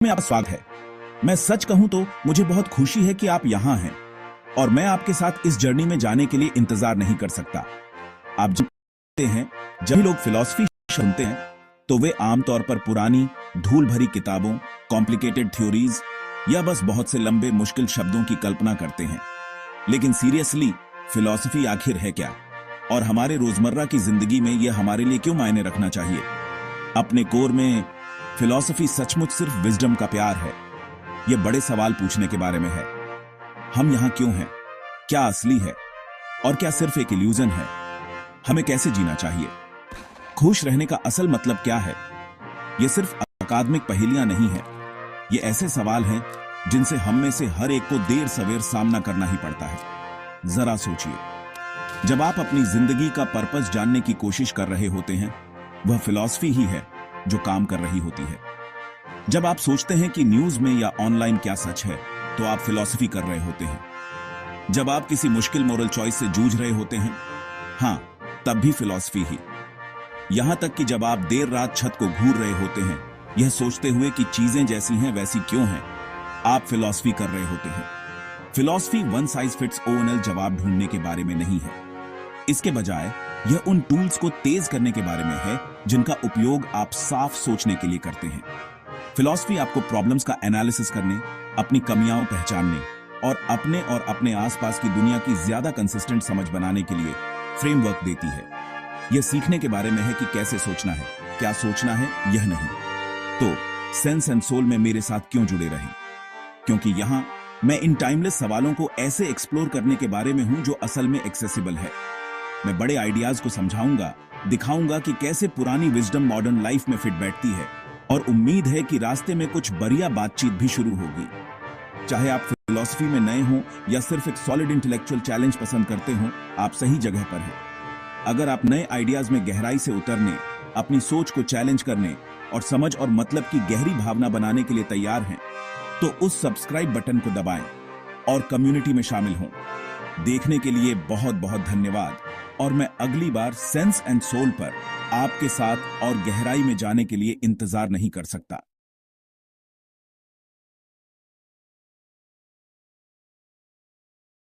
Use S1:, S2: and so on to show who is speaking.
S1: में आपका स्वागत है। मैं सच कहूं तो मुझे बहुत खुशी है कि आप यहां हैं और मैं आपके साथ इस जर्नी में जाने के लिए इंतजार नहीं कर सकता। आप जानते हैं, जब लोग फिलॉसफी सुनते हैं तो वे आमतौर पर पुरानी धूल भरी किताबों, कॉम्प्लिकेटेड थ्योरीज या बस बहुत से लंबे मुश्किल शब्दों की कल्पना करते हैं। लेकिन सीरियसली, फिलॉसफी आखिर है क्या और हमारे रोजमर्रा की जिंदगी में यह हमारे लिए क्यों मायने रखना चाहिए? अपने कोर में फिलॉसफी सचमुच सिर्फ विजडम का प्यार है। यह बड़े सवाल पूछने के बारे में है। हम यहां क्यों हैं? क्या असली है और क्या सिर्फ एक इल्यूजन है? हमें कैसे जीना चाहिए? खुश रहने का असल मतलब क्या है? यह सिर्फ अकादमिक पहेलियां नहीं है। ये ऐसे सवाल हैं जिनसे हम में से हर एक को देर सवेर सामना करना ही पड़ता है। जरा सोचिए, जब आप अपनी जिंदगी का पर्पस जानने की कोशिश कर रहे होते हैं, वह फिलॉसफी ही है जो काम कर रही होती है। जब आप सोचते हैं कि न्यूज में या ऑनलाइन क्या सच है, तो आप फिलॉसफी कर रहे होते हैं। जब आप किसी मुश्किल मोरल चॉइस से जूझ रहे होते हैं, हां, तब भी फिलॉसफी ही। यहां तक कि जब आप देर रात छत को घूर रहे होते हैं, यह सोचते हुए कि चीजें जैसी हैं वैसी क्यों हैं, आप फिलॉसफी कर रहे होते हैं। Philosophy one size fits all जवाब ढूंढने के बारे में नहीं है। इसके बजाय यह उन टूल्स को तेज करने के बारे में है जिनका उपयोग आप साफ सोचने के लिए करते हैं। फिलॉसफी आपको प्रॉब्लम्स का एनालिसिस करने, अपनी कमियां पहचानने और अपने आसपास की दुनिया की ज्यादा कंसिस्टेंट समझ बनाने के लिए फ्रेमवर्क देती है। यह सीखने के बारे में है कि कैसे सोचना है, क्या सोचना है, यह नहीं। तो सेंस एंड सोल में मेरे साथ क्यों जुड़े रहें? क्योंकि यहां मैं इन टाइमलेस सवालों को ऐसे एक्सप्लोर करने के बारे में हूं जो असल में एक्सेसिबल है। मैं बड़े आइडियाज को समझाऊंगा, दिखाऊंगा कि कैसे पुरानी विजडम मॉडर्न लाइफ में फिट बैठती है, और उम्मीद है कि रास्ते में कुछ बढ़िया बातचीत भी शुरू होगी। चाहे आप फिलॉसफी में नए हों या सिर्फ एक सॉलिड इंटेलेक्चुअल चैलेंज पसंद करते हों, आप सही जगह पर हैं। अगर आप नए आइडियाज में गहराई से उतरने, अपनी सोच को चैलेंज करने और समझ और मतलब की गहरी भावना बनाने के लिए तैयार हैं, तो उस सब्सक्राइब बटन को दबाएं और कम्युनिटी में शामिल हों। देखने के लिए बहुत बहुत धन्यवाद, और मैं अगली बार सेंस एंड सोल पर आपके साथ और गहराई में जाने के लिए इंतजार नहीं कर सकता।